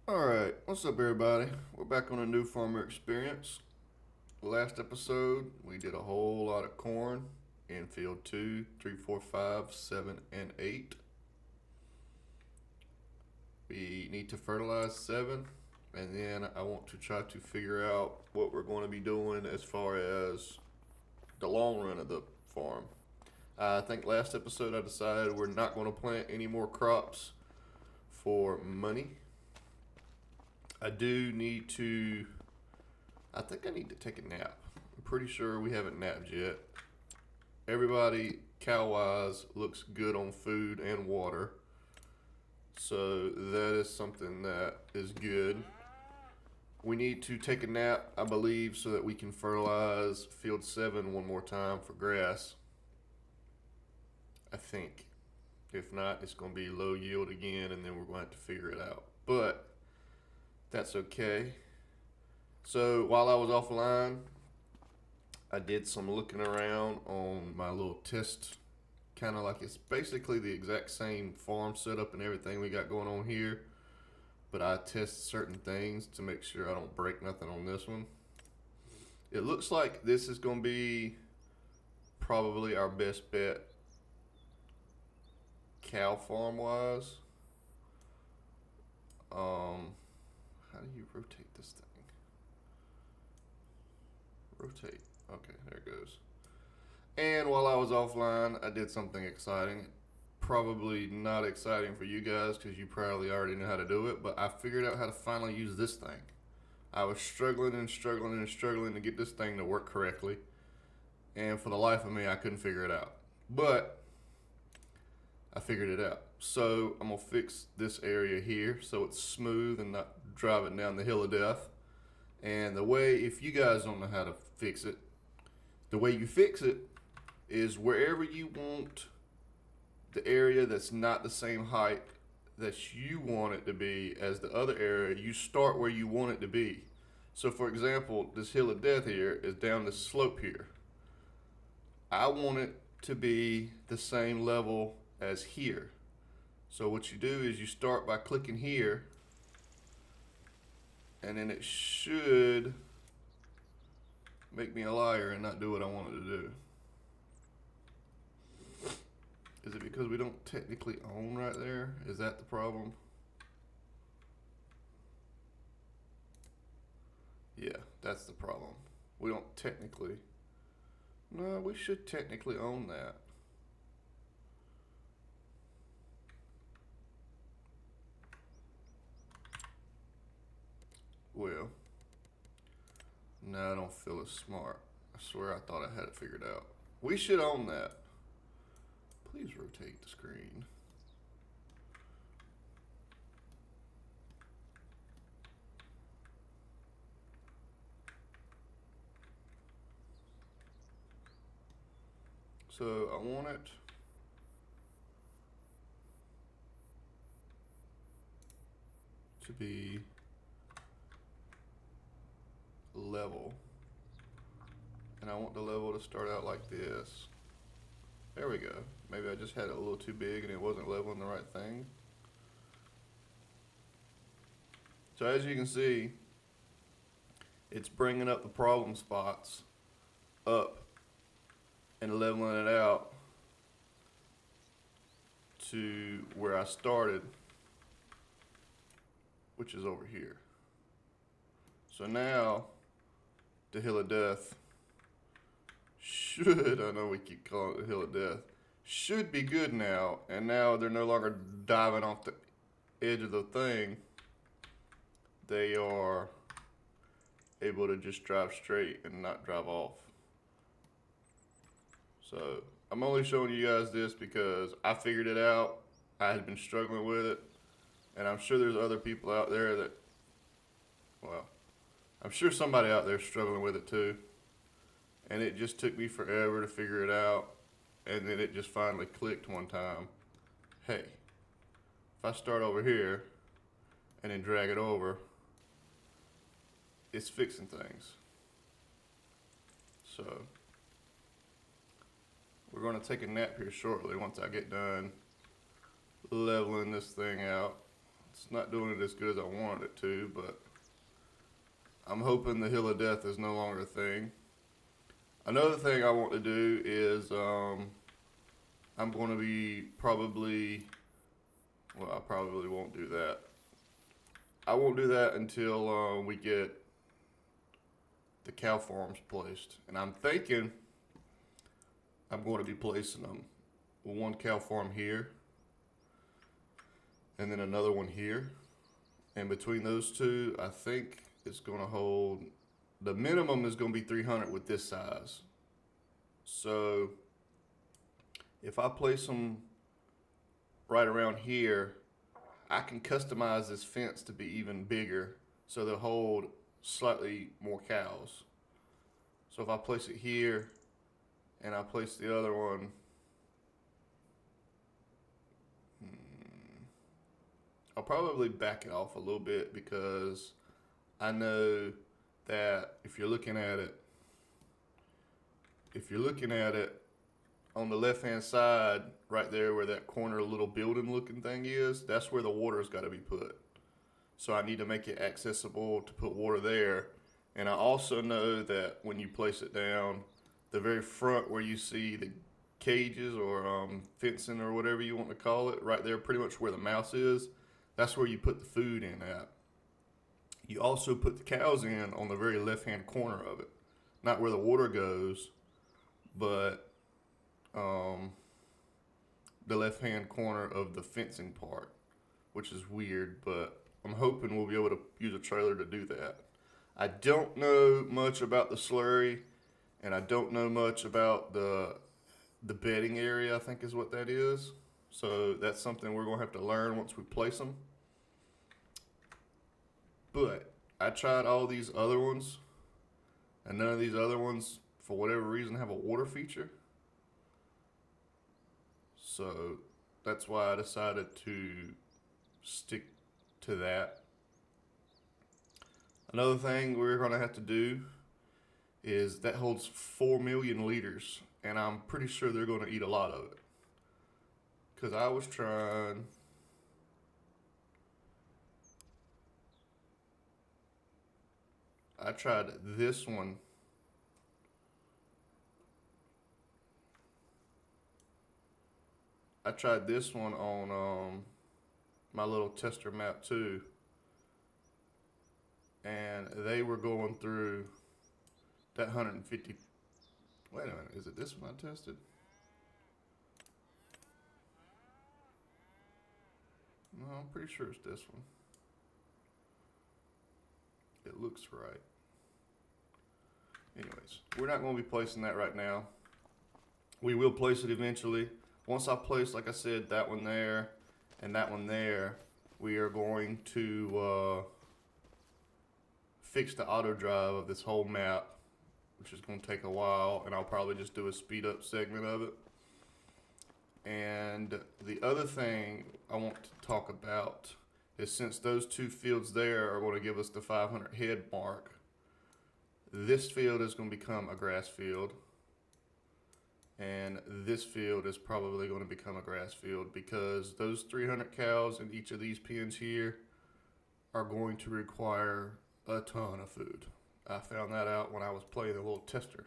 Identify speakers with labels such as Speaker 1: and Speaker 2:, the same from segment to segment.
Speaker 1: Alright, what's up, everybody? We're back on a new farmer experience. Last episode, we did a whole lot of corn in field 2, 3, 4, 5, 7, and 8. We need to fertilize 7, and then I want to try to figure out what we're going to be doing as far as the long run of the farm. I think last episode I decided we're not going to plant any more crops for money. I do need to. I think I need to take a nap. I'm pretty sure we haven't napped yet. Everybody, cow wise, looks good on food and water. So that is something that is good. We need to take a nap, I believe, so that we can fertilize field 7 one more time for grass. I think. If not, it's going to be low yield again, and then we're going to have to figure it out. But that's okay. So while I was offline, I did some looking around on my little test, kind of like it's basically the exact same farm setup and everything we got going on here, but I test certain things to make sure I don't break nothing on this one. It looks like this is going to be probably our best bet cow farm wise. How do you rotate this thing? Rotate. Okay, there it goes. And while I was offline, I did something exciting. Probably not exciting for you guys because you probably already know how to do it, but I figured out how to finally use this thing. I was struggling and struggling and struggling to get this thing to work correctly, and for the life of me, I couldn't figure it out. But I figured it out. So I'm gonna fix this area here so it's smooth and not driving down the hill of death. And the way, if you guys don't know how to fix it, the way you fix it is wherever you want the area that's not the same height that you want it to be as the other area, you start where you want it to be. So, for example, this hill of death here is down this slope here. I want it to be the same level as here. So, what you do is you start by clicking here, and then it should make me a liar and not do what I want it to do. Is it because we don't technically own right there? Is that the problem? Yeah, that's the problem. We don't technically. No, we should technically own that. Well, no, I don't feel as smart. I swear I thought I had it figured out. We should own that. Please rotate the screen. So I want it to be level. And I want the level to start out like this. There we go. Maybe I just had it a little too big and it wasn't leveling the right thing. So as you can see, it's bringing up the problem spots up and leveling it out to where I started, which is over here. So now the hill of death should, I know we keep calling it the hill of death, should be good now. And now they're no longer diving off the edge of the thing. They are able to just drive straight and not drive off. So I'm only showing you guys this because I figured it out. I had been struggling with it, and I'm sure there's other people out there that, well, I'm sure somebody out there is struggling with it too. And it just took me forever to figure it out, and then it just finally clicked one time. Hey, if I start over here and then drag it over, it's fixing things. So we're going to take a nap here shortly once I get done leveling this thing out It's not doing it as good as I wanted it to, but I'm hoping the Hill of Death is no longer a thing. Another thing I want to do is I'm going to be well, I probably won't do that. I won't do that until we get the cow farms placed. And I'm thinking I'm going to be placing them. One cow farm here, and then another one here. And between those two, I think it's going to hold, the minimum is going to be 300 with this size. So if I place them right around here, I can customize this fence to be even bigger so they'll hold slightly more cows. So if I place it here and I place the other one, I'll probably back it off a little bit because I know that if you're looking at it on the left hand side, right there where that corner little building looking thing is, that's where the water's got to be put. So I need to make it accessible to put water there. And I also know that when you place it down, the very front where you see the cages or fencing or whatever you want to call it, right there pretty much where the mouse is, that's where you put the food in at. You also put the cows in on the very left hand corner of it. Not where the water goes, but the left hand corner of the fencing part, which is weird, but I'm hoping we'll be able to use a trailer to do that. I don't know much about the slurry, and I don't know much about the bedding area, I think is what that is. So that's something we're going to have to learn once we place them. But I tried all these other ones, and none of these other ones, for whatever reason, have a water feature. So that's why I decided to stick to that. Another thing we're going to have to do is that holds 4 million liters, and I'm pretty sure they're going to eat a lot of it. Because I tried this one. I tried this one on my little tester map too. And they were going through that 150. Wait a minute, is it this one I tested? No, I'm pretty sure it's this one. It looks right. Anyways, we're not going to be placing that right now. We will place it eventually. Once I place, like I said, that one there and that one there, we are going to fix the auto drive of this whole map, which is going to take a while, and I'll probably just do a speed up segment of it. And the other thing I want to talk about is, since those two fields there are going to give us the 500 head mark, this field is going to become a grass field, and this field is probably going to become a grass field, because those 300 cows in each of these pens here are going to require a ton of food. I found that out when I was playing the little tester.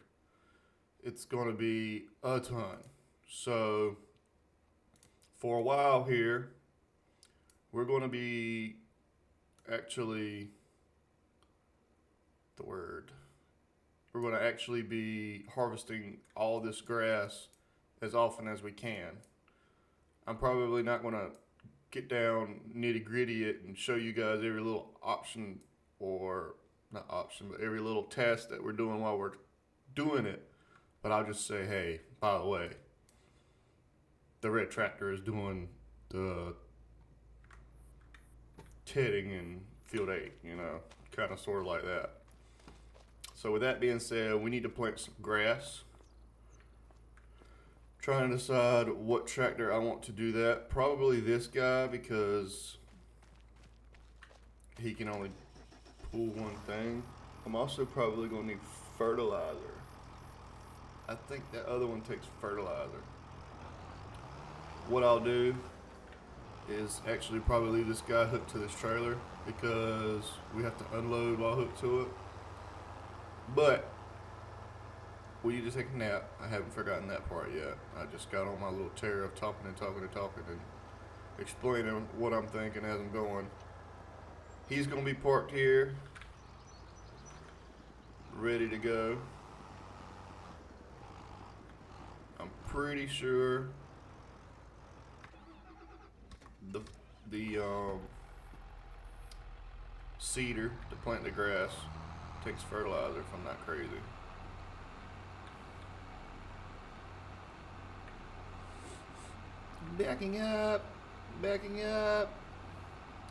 Speaker 1: It's going to be a ton. So for a while here, we're going to be we're going to actually be harvesting all this grass as often as we can. I'm probably not going to get down nitty gritty it and show you guys every little option, or not option, but every little task that we're doing while we're doing it. But I'll just say, hey, by the way, the red tractor is doing the tedding in field 8, kind of sort of like that. So with that being said, we need to plant some grass. Trying to decide what tractor I want to do that. Probably this guy, because he can only pull one thing. I'm also probably going to need fertilizer. I think that other one takes fertilizer. What I'll do is actually probably leave this guy hooked to this trailer because we have to unload while hooked to it. But we need to take a nap. I haven't forgotten that part yet. I just got on my little tear of talking and explaining what I'm thinking as I'm going. He's going to be parked here, ready to go. I'm pretty sure the seeder to plant the grass takes fertilizer, if I'm not crazy. Backing up.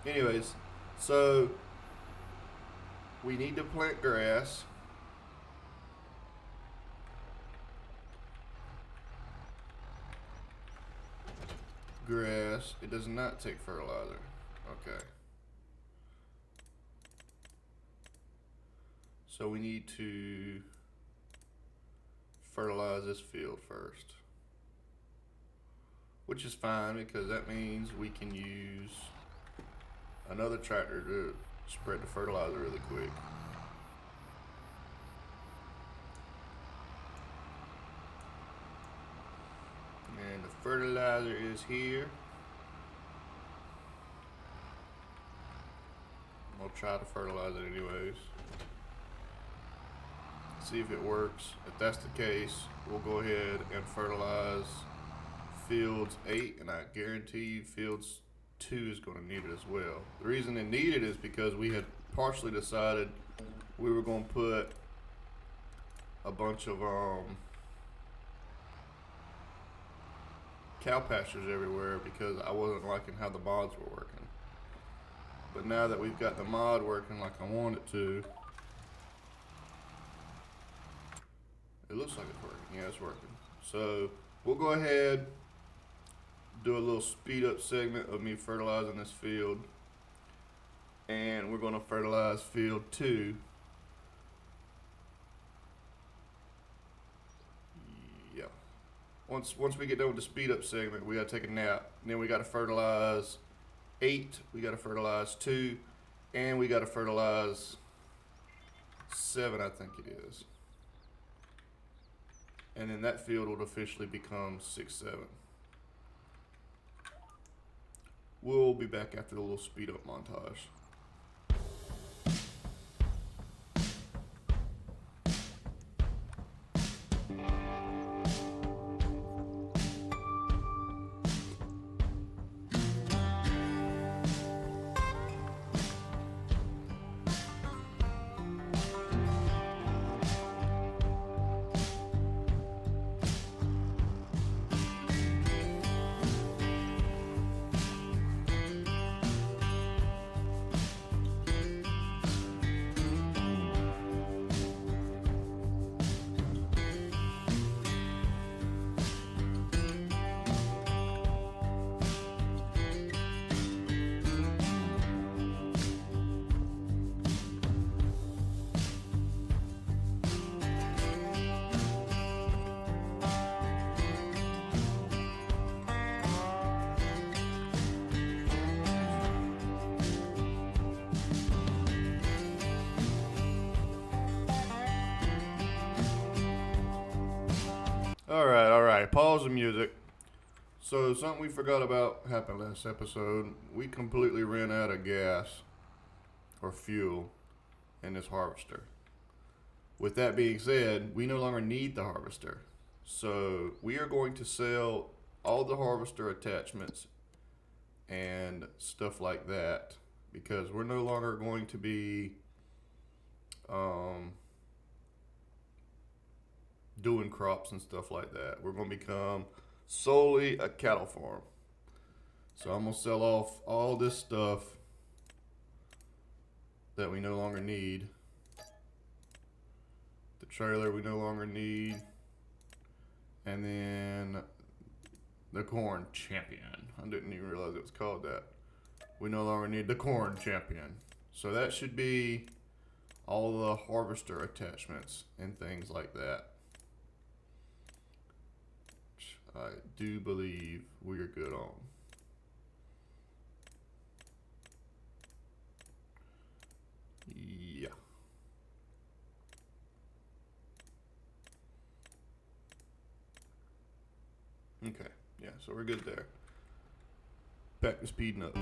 Speaker 1: Anyways, so we need to plant grass. It does not take fertilizer. Okay. So we need to fertilize this field first, which is fine because that means we can use another tractor to spread the fertilizer really quick. And the fertilizer is here. We'll try to fertilize it anyways. See if it works. If that's the case, we'll go ahead and fertilize fields 8, and I guarantee you fields 2 is going to need it as well. The reason they need it is because we had partially decided we were going to put a bunch of cow pastures everywhere because I wasn't liking how the mods were working. But now that we've got the mod working like I want it to, it looks like it's working. Yeah, it's working. So we'll go ahead, do a little speed up segment of me fertilizing this field, and we're going to fertilize field 2. Yeah. Once we get done with the speed up segment, we got to take a nap. And then we got to fertilize 8. We got to fertilize 2, and we got to fertilize 7, I think it is. And then that field would officially become 6-7. We'll be back after the little speed up montage. All right. Pause the music. So something we forgot about happened last episode. We completely ran out of gas or fuel in this harvester. With that being said, we no longer need the harvester. So we are going to sell all the harvester attachments and stuff like that because we're no longer going to be doing crops and stuff like that. We're going to become solely a cattle farm. So I'm going to sell off all this stuff that we no longer need. The trailer we no longer need. And then the corn champion. I didn't even realize it was called that. We no longer need the corn champion. So that should be all the harvester attachments and things like that. I do believe we are good on. Okay, yeah, so we're good there. Back to speeding up.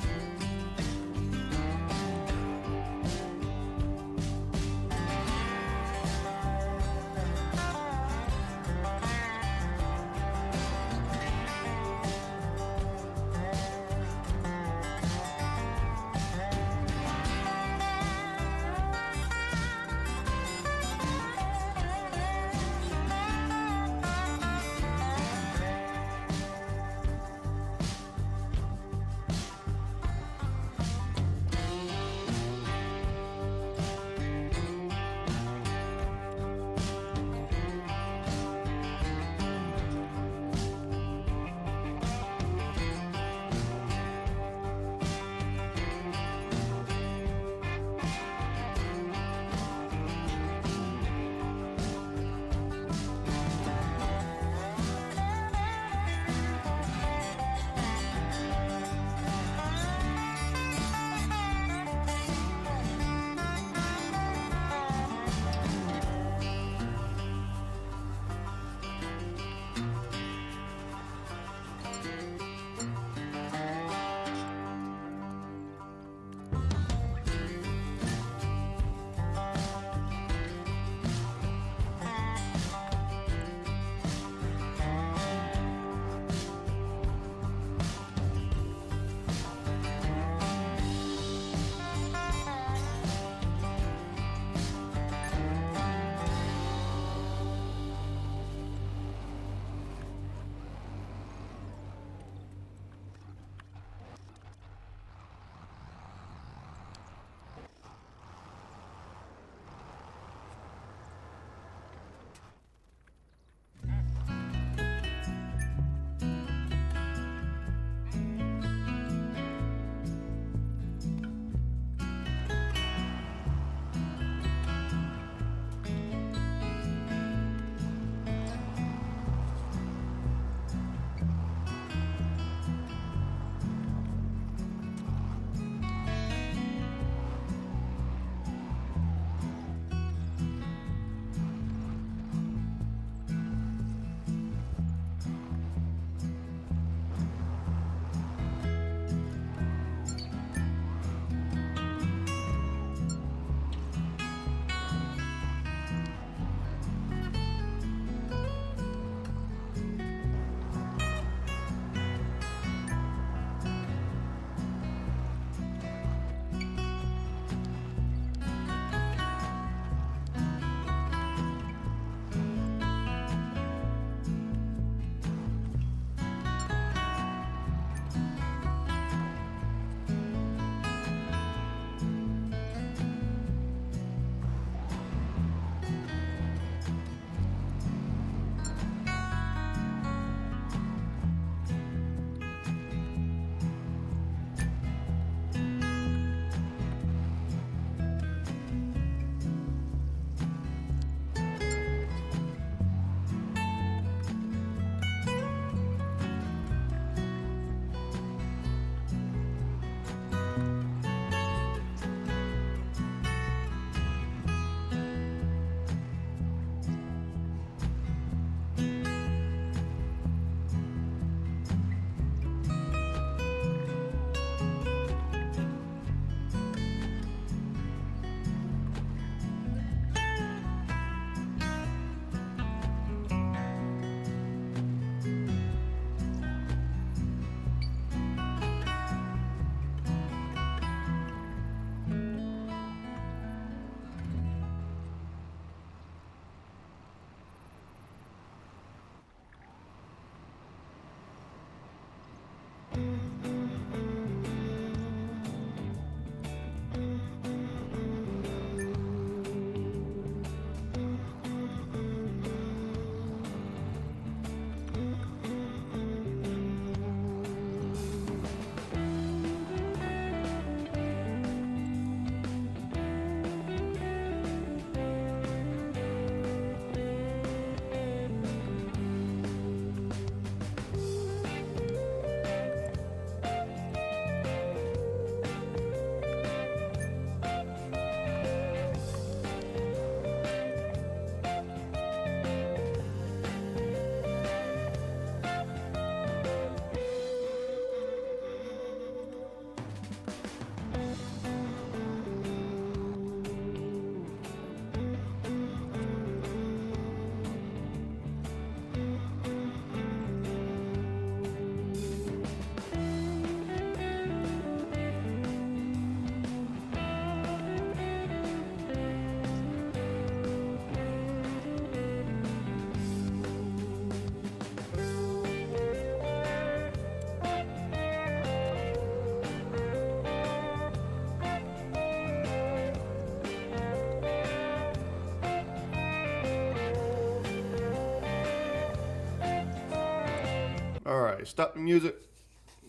Speaker 1: Alright, stop the music.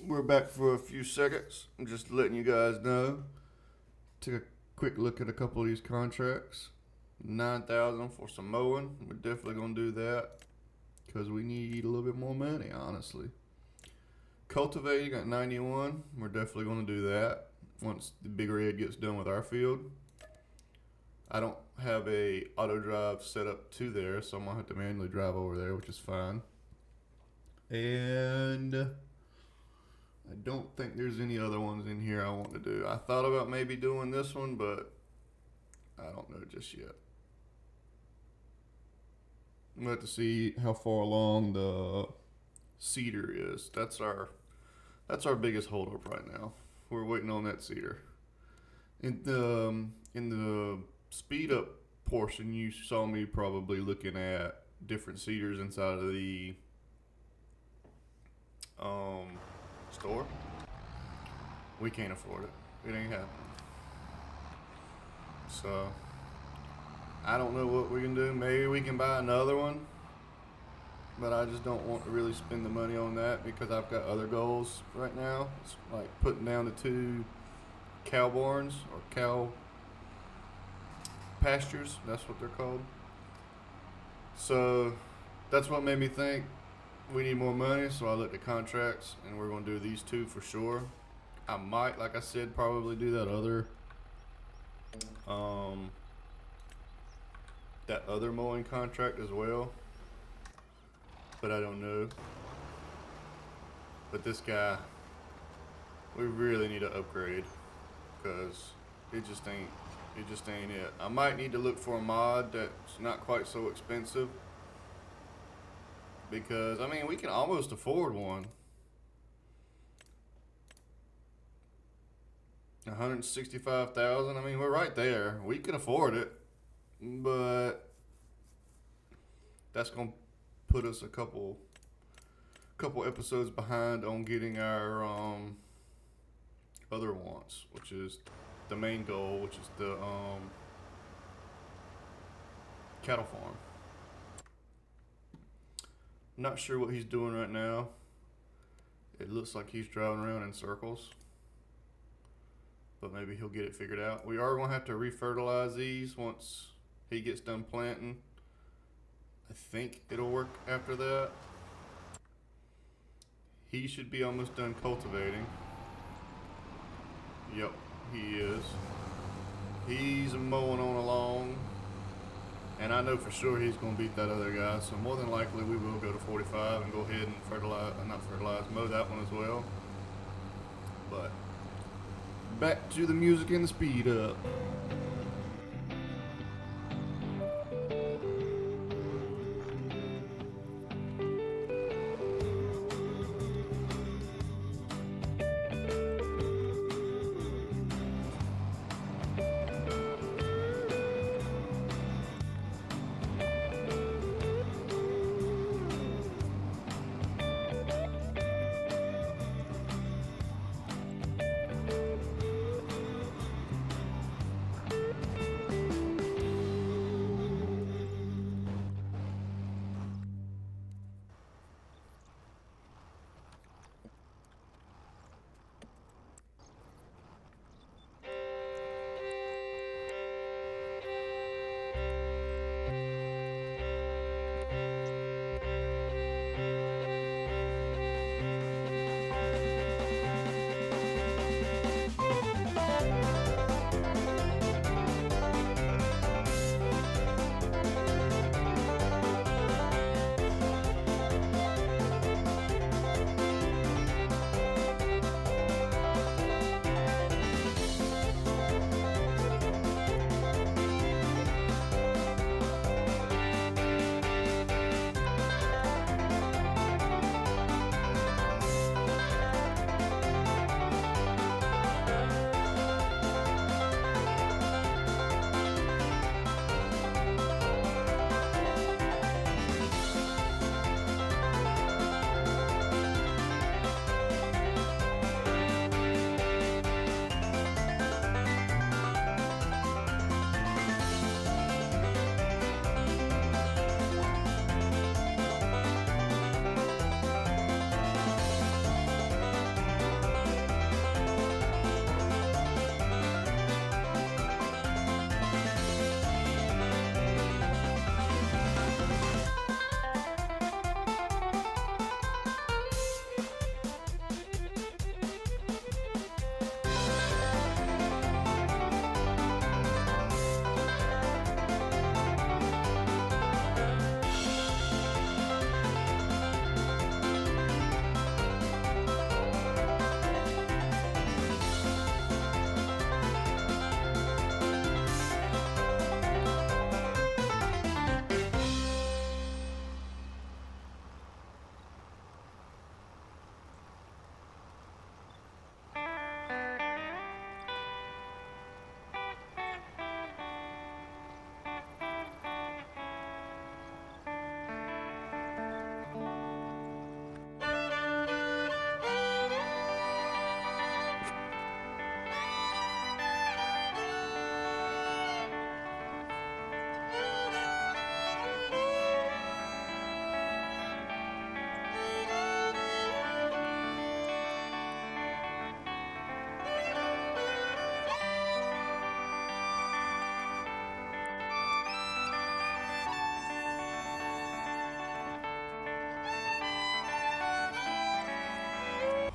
Speaker 1: We're back for a few seconds. I'm just letting you guys know. Take a quick look at a couple of these contracts. 9,000 for some mowing. We're definitely gonna do that because we need a little bit more money, honestly. Cultivating at 91. We're definitely gonna do that once the Big Red gets done with our field. I don't have a auto drive set up to there, so I'm gonna have to manually drive over there, which is fine. And I don't think there's any other ones in here I want to do. I thought about maybe doing this one, but I don't know just yet. I'm gonna have to see how far along the cedar is. That's our biggest holdup right now. We're waiting on that cedar. In the speed up portion, you saw me probably looking at different cedars inside of the store. We can't afford it. It ain't happening. So I don't know what we can do. Maybe we can buy another one, but I just don't want to really spend the money on that because I've got other goals right now. It's like putting down the 2 cow barns or cow pastures. That's what they're called. So that's what made me think we need more money. So I looked at contracts, and we're going to do these 2 for sure. I might, like I said, probably do that other mowing contract as well, but I don't know. But this guy, we really need to upgrade because it just ain't it. I might need to look for a mod that's not quite so expensive because I mean we can almost afford one. 165,000. I mean, we're right there. We can afford it, but that's gonna put us a couple episodes behind on getting our other wants, which is the main goal, which is the cattle farm. Not sure what he's doing right now. It looks like he's driving around in circles, but maybe he'll get it figured out. We are going to have to refertilize these once he gets done planting. I think it'll work after that. He should be almost done cultivating. Yep, he is. He's mowing on along, and I know for sure he's going to beat that other guy, so more than likely we will go to 45 and go ahead and mow that one as well. But back to the music and the speed up.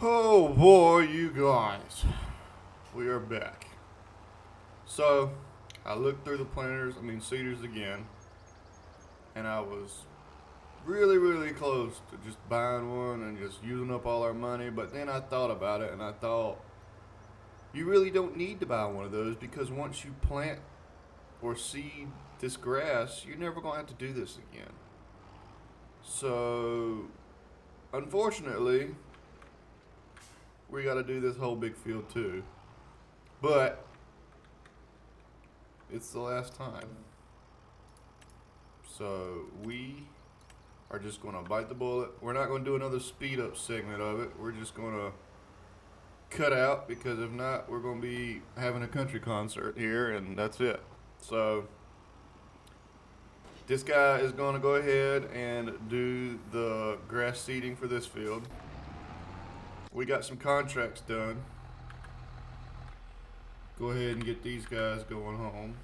Speaker 1: Oh boy, you guys. We are back. So, I looked through the seeders again, and I was really, really close to just buying one and just using up all our money, but then I thought about it and I thought, you really don't need to buy one of those because once you plant or seed this grass, you're never going to have to do this again. So, unfortunately, we got to do this whole big field too. But it's the last time. So we are just going to bite the bullet. We're not going to do another speed up segment of it. We're just going to cut out because if not, we're going to be having a country concert here and that's it. So this guy is going to go ahead and do the grass seeding for this field. We got some contracts done. Go ahead and get these guys going home.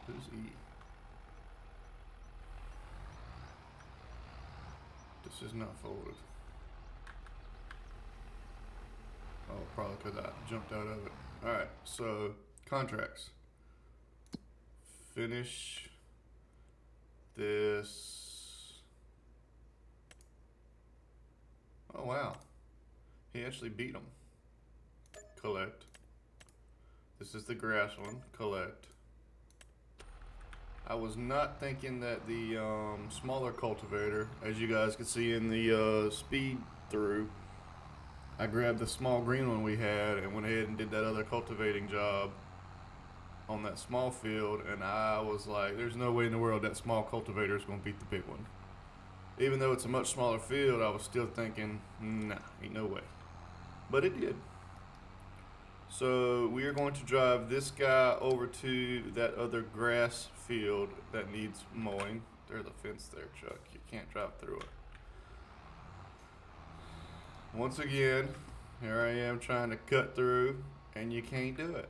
Speaker 1: Who's E? This is not folded. Oh, probably because I jumped out of it. Alright, so contracts. Finish this. Oh wow, he actually beat him. Collect. This is the grass one. Collect. I was not thinking that the smaller cultivator, as you guys can see in the speed through, I grabbed the small green one we had and went ahead and did that other cultivating job on that small field, and I was like, there's no way in the world that small cultivator is going to beat the big one. Even though it's a much smaller field, I was still thinking, nah, ain't no way. But it did. So we are going to drive this guy over to that other grass field that needs mowing. There's a fence there, Chuck. You can't drive through it. Once again, here I am trying to cut through, and you can't do it.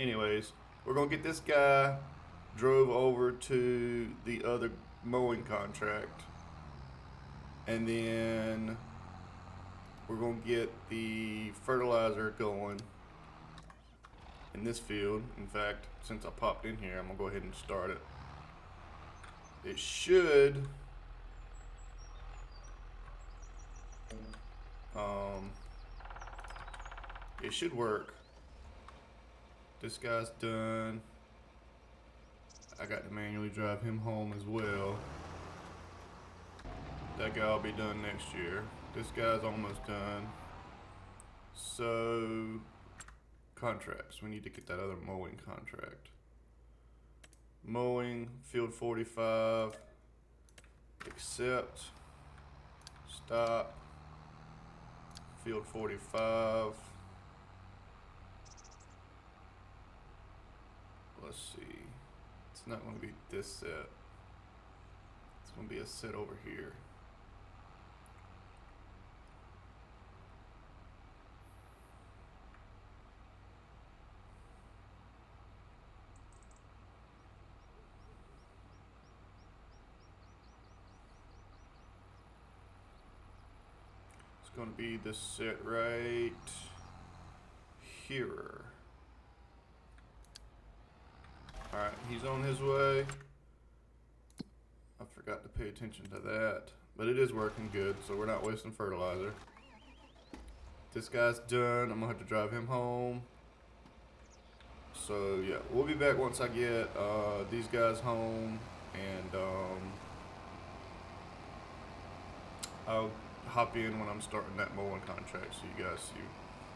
Speaker 1: Anyways, we're going to get this guy drove over to the other mowing contract, and then we're going to get the fertilizer going in this field. In fact, since I popped in here, I'm going to go ahead and start it. It should work. This guy's done. I got to manually drive him home as well. That guy will be done next year. This guy's almost done. So, contracts. We need to get that other mowing contract. Mowing, field 45. Accept. Stop. Field 45. Let's see. It's not going to be this set. It's going to be a set over here. It's going to be this set right here. Alright, he's on his way. I forgot to pay attention to that. But it is working good, so we're not wasting fertilizer. This guy's done. I'm going to have to drive him home. So, yeah, we'll be back once I get these guys home. And I'll hop in when I'm starting that mowing contract so you guys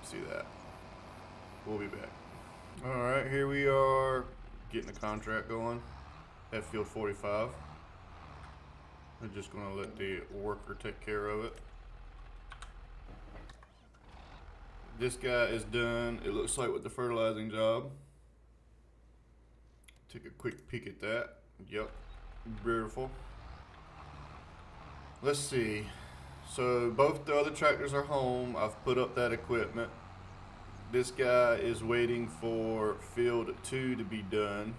Speaker 1: see that. We'll be back. Alright, here we are. Getting the contract going at field 45. I'm just going to let the worker take care of it. This guy is done, it looks like, with the fertilizing job. Take a quick peek at that. Yep, beautiful. Let's see. So both the other tractors are home. I've put up that equipment. This guy is waiting for field 2 to be done.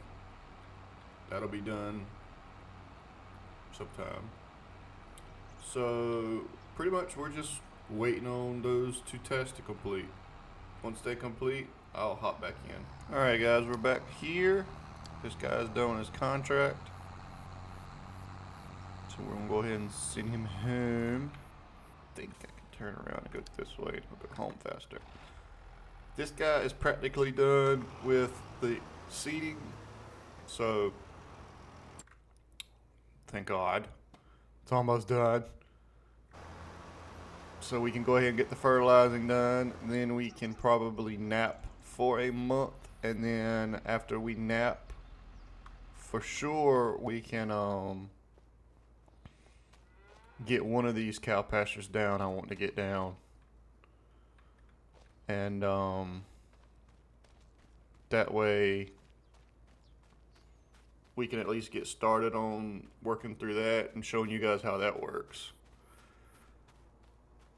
Speaker 1: That'll be done sometime. So pretty much we're just waiting on those 2 tests to complete. Once they complete, I'll hop back in. Alright guys, we're back here. This guy's doing his contract. So we're gonna go ahead and send him home. I think I can turn around and go this way and we'll go home faster. This guy is practically done with the seeding. So thank God. It's almost done. So we can go ahead and get the fertilizing done. Then we can probably nap for a month. And then after we nap, for sure we can get one of these cow pastures down I want to get down. And that way we can at least get started on working through that and showing you guys how that works.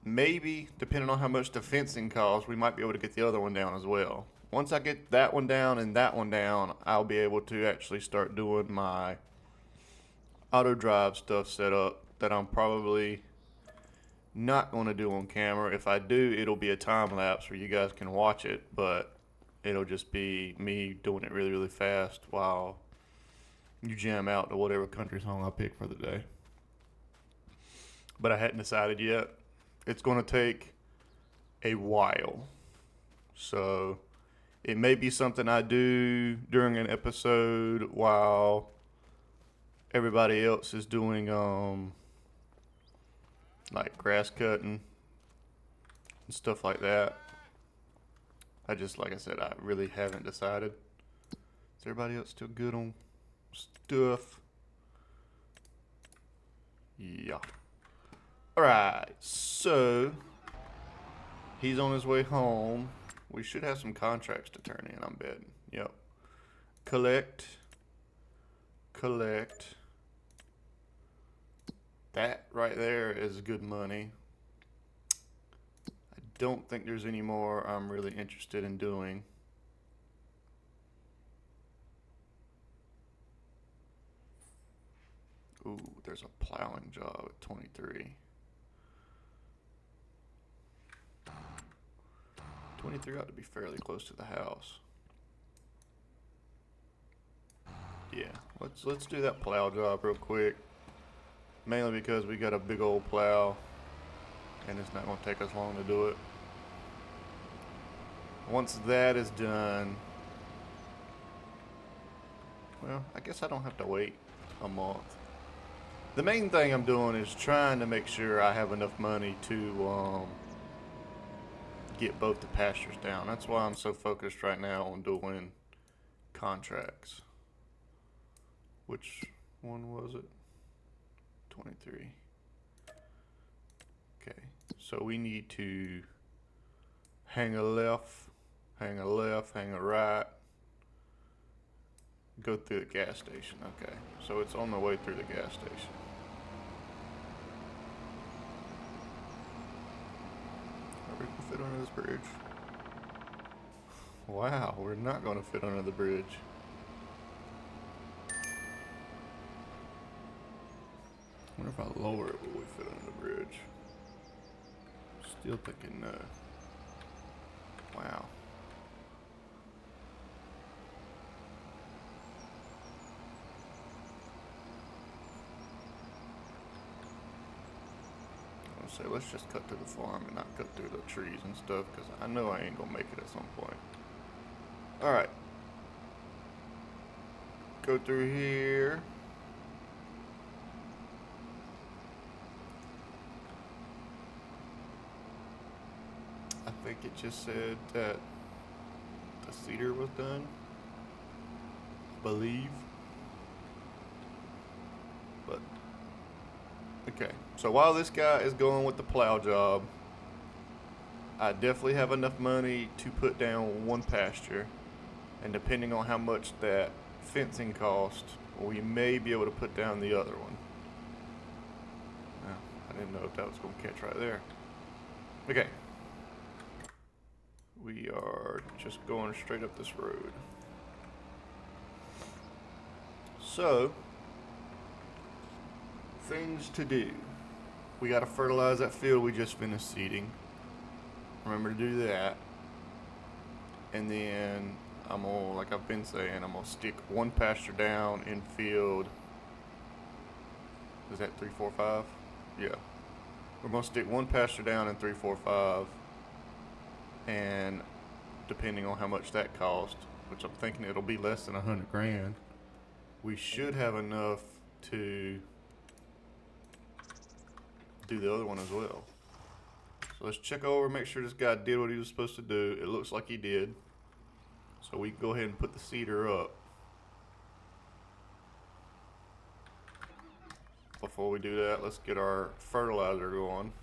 Speaker 1: Maybe, depending on how much the fencing costs, we might be able to get the other one down as well. Once I get that one down and that one down, I'll be able to actually start doing my auto drive stuff set up that I'm probably not going to do on camera. If I do, it'll be a time lapse where you guys can watch it, but it'll just be me doing it really, really fast while you jam out to whatever country song I pick for the day. But I hadn't decided yet. It's going to take a while. So it may be something I do during an episode while everybody else is doing like grass cutting and stuff like that. Like I said, I really haven't decided. Is everybody else still good on stuff? Yeah. Alright, so he's on his way home. We should have some contracts to turn in, I'm betting. Yep. Collect. That right there is good money. I don't think there's any more I'm really interested in doing. Ooh, there's a plowing job at 23. 23 ought to be fairly close to the house. Yeah, let's do that plow job real quick. Mainly because we got a big old plow and it's not going to take us long to do it. Once that is done, well, I guess I don't have to wait a month. The main thing I'm doing is trying to make sure I have enough money to get both the pastures down. That's why I'm so focused right now on doing contracts. Which one was it? 23. Okay, so we need to hang a left, hang a left, hang a right, go through the gas station. Okay, so it's on the way through the gas station. Are we gonna fit under this bridge? Wow, we're not gonna fit under the bridge. I wonder if I lower it, will we fit under the bridge? Still thinking no. Wow. I'll say let's just cut through the farm and not cut through the trees and stuff, because I know I ain't gonna make it at some point. Alright. Go through here. I think it just said that the cedar was done, I believe. But, okay. So while this guy is going with the plow job, I definitely have enough money to put down one pasture. And depending on how much that fencing cost, we may be able to put down the other one. I didn't know if that was going to catch right there. Okay. We are just going straight up this road. So, things to do. We gotta fertilize that field we just finished seeding. Remember to do that. And then I'm gonna, like I've been saying, I'm gonna stick one pasture down in field. Is that 3, 4, 5? Yeah. We're gonna stick one pasture down in 3, 4, 5. And depending on how much that cost, which I'm thinking it'll be less than 100 grand, we should have enough to do the other one as well. So let's check over, make sure this guy did what he was supposed to do. It looks like he did. So we can go ahead and put the seeder up. Before we do that, let's get our fertilizer going.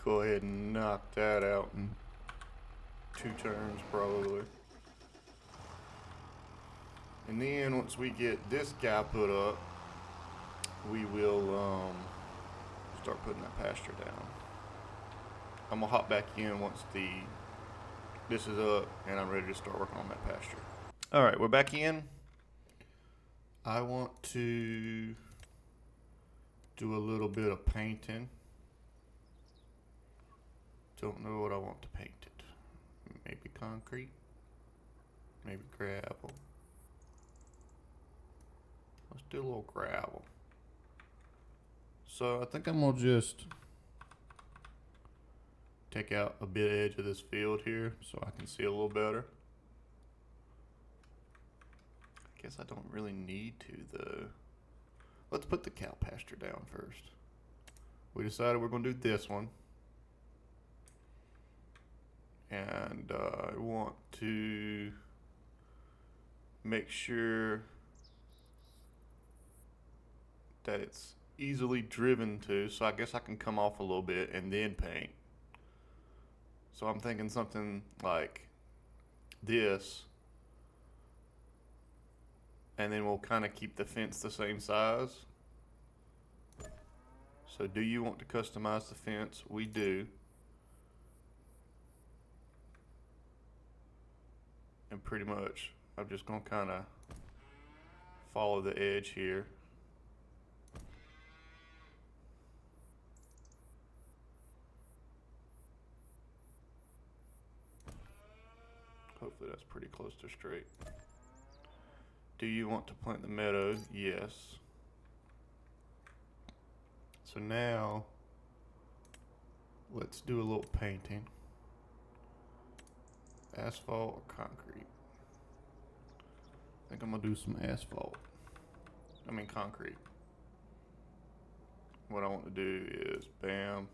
Speaker 1: Go ahead and knock that out in 2 turns probably. And then once we get this guy put up, we will start putting that pasture down. I'm gonna hop back in once this is up and I'm ready to start working on that pasture. All right, we're back in. I want to do a little bit of painting. Don't know what I want to paint it. Maybe concrete, maybe gravel. Let's do a little gravel. So I think I'm gonna just take out a bit edge of this field here so I can see a little better. I guess I don't really need to though. Let's put the cow pasture down first. We decided we're gonna do this one. And I want to make sure that it's easily driven to, so I guess I can come off a little bit and then paint. So I'm thinking something like this, and then we'll kind of keep the fence the same size. So do you want to customize the fence? We do. And pretty much I'm just gonna kind of follow the edge here. Hopefully that's pretty close to straight. Do you want to plant the meadow? Yes. So now let's do a little painting. Asphalt or concrete? I think I'm gonna do some asphalt. I mean concrete. What I want to do is bam.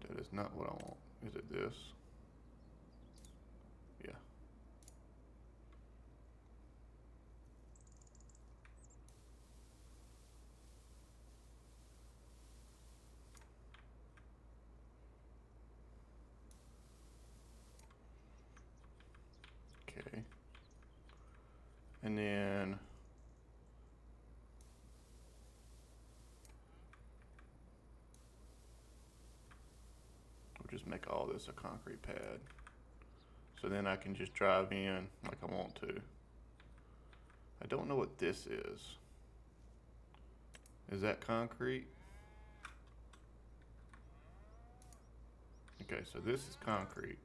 Speaker 1: That is not what I want. Is it this? Yeah. Okay. And then we'll just make all this a concrete pad. So then I can just drive in like I want to. I don't know what this is. Is that concrete? Okay, so this is concrete.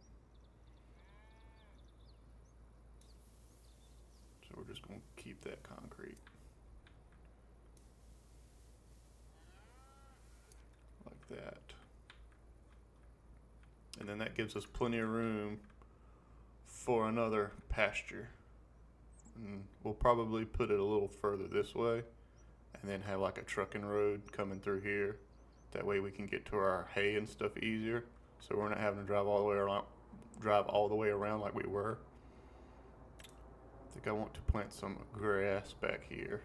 Speaker 1: So we're just gonna keep that concrete. Like that. And then that gives us plenty of room for another pasture. And we'll probably put it a little further this way and then have like a trucking road coming through here. That way we can get to our hay and stuff easier. So we're not having to drive all the way around like we were. I think I want to plant some grass back here.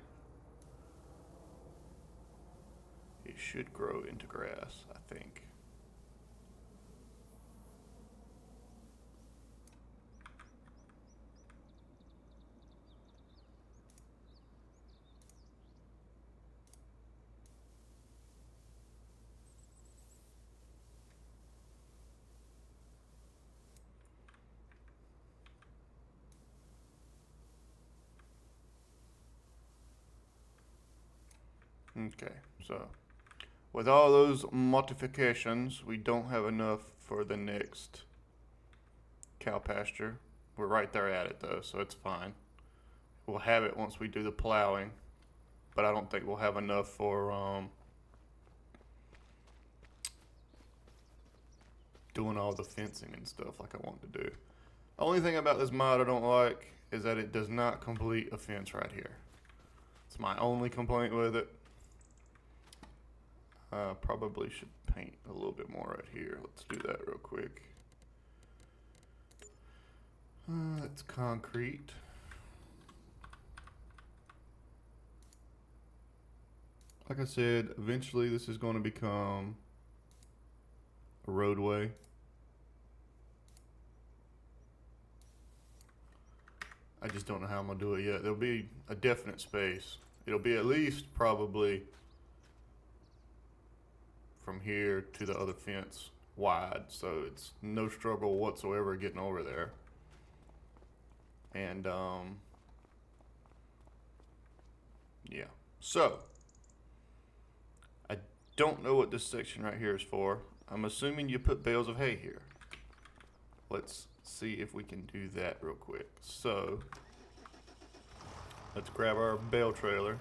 Speaker 1: It should grow into grass, I think. Okay, so with all those modifications, we don't have enough for the next cow pasture. We're right there at it though, so it's fine. We'll have it once we do the plowing, but I don't think we'll have enough for doing all the fencing and stuff like I want to do. Only thing about this mod I don't like is that it does not complete a fence right here. It's my only complaint with it. Probably should paint a little bit more right here. Let's do that real quick. That's concrete. Like I said, eventually this is going to become a roadway. I just don't know how I'm going to do it yet. There'll be a definite space. It'll be at least probably from here to the other fence wide, so it's no struggle whatsoever getting over there. And yeah, so I don't know what this section right here is for. I'm assuming you put bales of hay here. Let's see if we can do that real quick. So let's grab our bale trailer.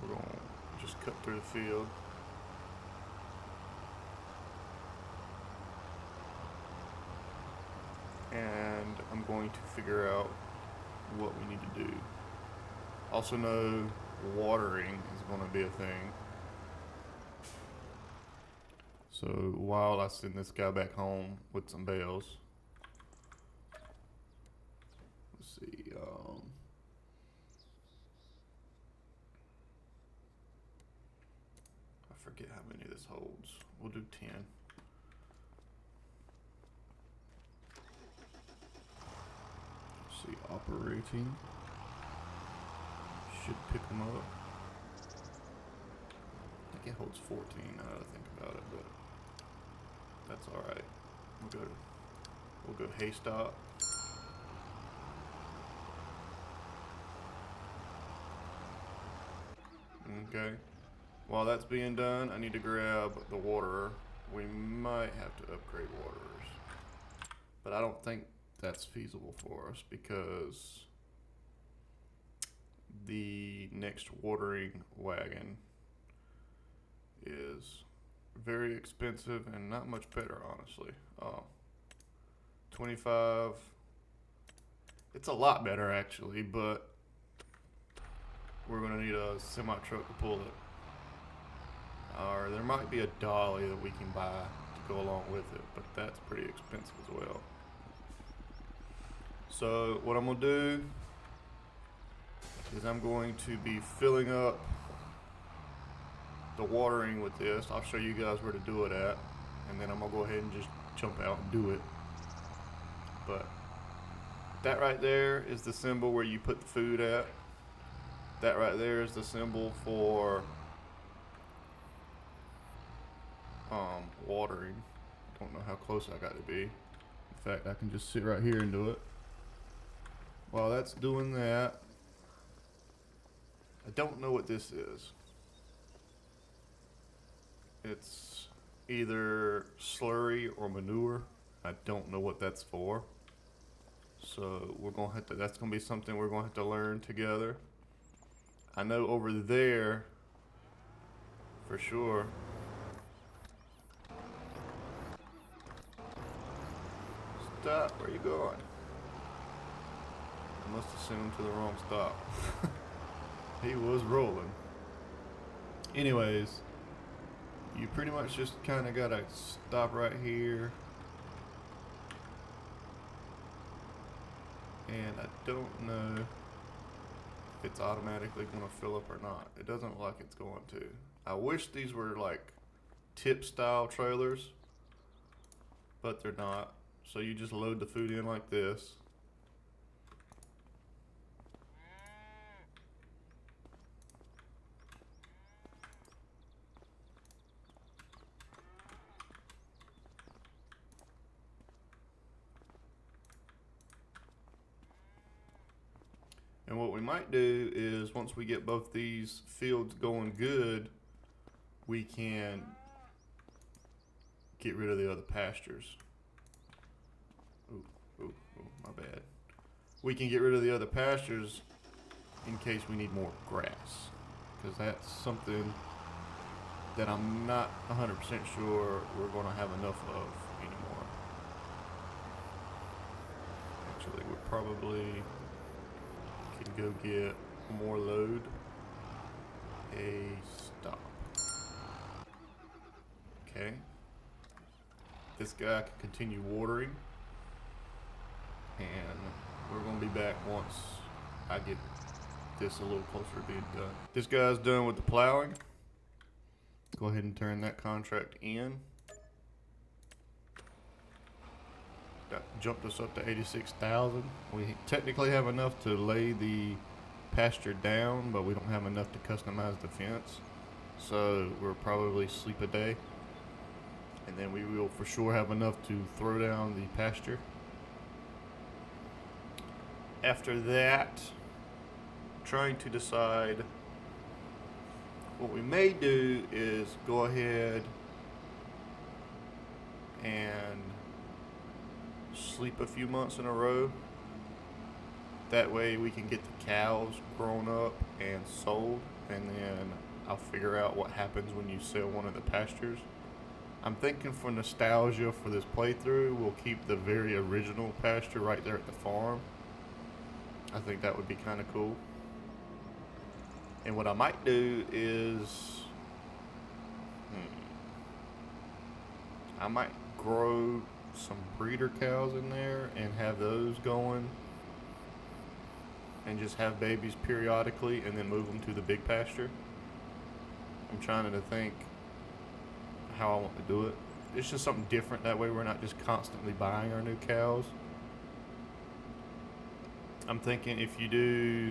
Speaker 1: We're going to just cut through the field. And I'm going to figure out what we need to do. Also know watering is going to be a thing. So while I send this guy back home with some bales, let's see, I forget how many this holds. We'll do 10. Let's see, operating. Should pick them up. I think it holds 14 now that I think about it, but that's alright. We'll go hay stop. Okay. While that's being done, I need to grab the waterer. We might have to upgrade waterers, but I don't think that's feasible for us because the next watering wagon is very expensive and not much better, honestly. 25. It's a lot better actually, but we're gonna need a semi truck to pull it. Or there might be a dolly that we can buy to go along with it, but that's pretty expensive as well. So what I'm gonna do is I'm going to be filling up the watering with this. I'll show you guys where to do it at, and then I'm gonna go ahead and just jump out and do it. But that right there is the symbol where you put the food at. That right there is the symbol for watering. Don't know how close I got to be. In fact, I can just sit right here and do it. While that's doing that, I don't know what this is. It's either slurry or manure. I don't know what that's for. So we're gonna have to, that's gonna be something we're gonna have to learn together. I know over there, for sure. Stop, where are you going? I must have sent him to the wrong stop. He was rolling. Anyways, you pretty much just kind of gotta stop right here. And I don't know if it's automatically gonna fill up or not. It doesn't look like it's going to. I wish these were like tip style trailers, but they're not. So you just load the food in like this. And what we might do is once we get both these fields going good, we can get rid of the other pastures. Ooh, my bad. We can get rid of the other pastures in case we need more grass, because that's something that I'm not 100% sure we're going to have enough of anymore. Actually, we probably can go get more load. Stop. Okay. This guy can continue watering, and we're going to be back once I get this a little closer to being done. This guy's done with the plowing. Go ahead and turn that contract in. That jumped us up to 86,000. We technically have enough to lay the pasture down, but we don't have enough to customize the fence. So we'll probably sleep a day, and then we will for sure have enough to throw down the pasture. After that, trying to decide what we may do is go ahead and sleep a few months in a row. That way we can get the cows grown up and sold, and then I'll figure out what happens when you sell one of the pastures. I'm thinking for nostalgia for this playthrough, we'll keep the very original pasture right there at the farm. I think that would be kind of cool. And what I might do is, I might grow some breeder cows in there and have those going, and just have babies periodically, and then move them to the big pasture. I'm trying to think how I want to do it. It's just something different. That way we're not just constantly buying our new cows. I'm thinking if you do,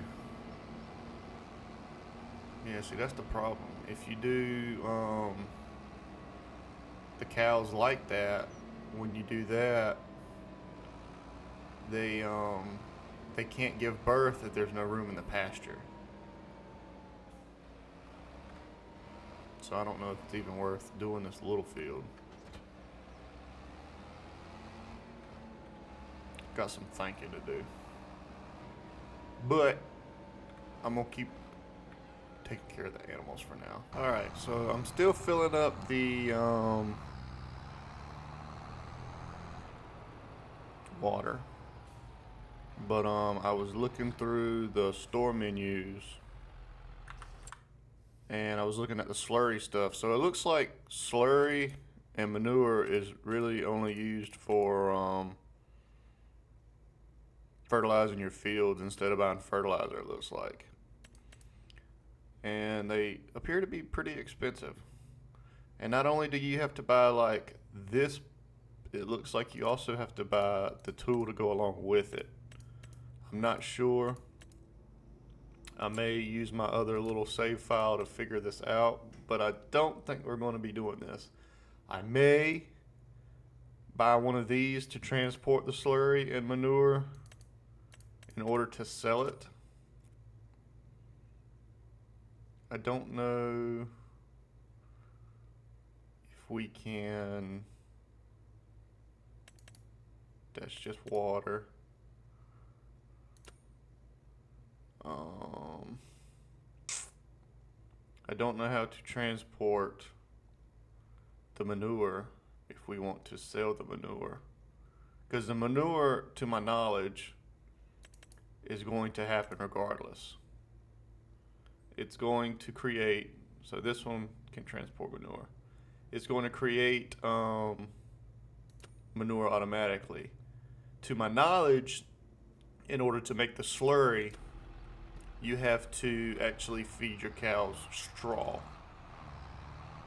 Speaker 1: yeah, see, that's the problem. If you do the cows like that, when you do that, they can't give birth if there's no room in the pasture. So I don't know if it's even worth doing this little field. Got some thinking to do. But I'm gonna keep taking care of the animals for now. Alright, so I'm still filling up the water. But I was looking through the store menus, and I was looking at the slurry stuff. So it looks like slurry and manure is really only used for fertilizing your fields instead of buying fertilizer, it looks like. And they appear to be pretty expensive. And not only do you have to buy like this, it looks like you also have to buy the tool to go along with it. I'm not sure. I may use my other little save file to figure this out, but I don't think we're going to be doing this. I may buy one of these to transport the slurry and manure in order to sell it. I don't know if we can. That's just water. I don't know how to transport the manure if we want to sell the manure. Because the manure, to my knowledge, is going to happen regardless. It's going to create, so this one can transport manure. It's going to create manure automatically. To my knowledge, in order to make the slurry, you have to actually feed your cows straw.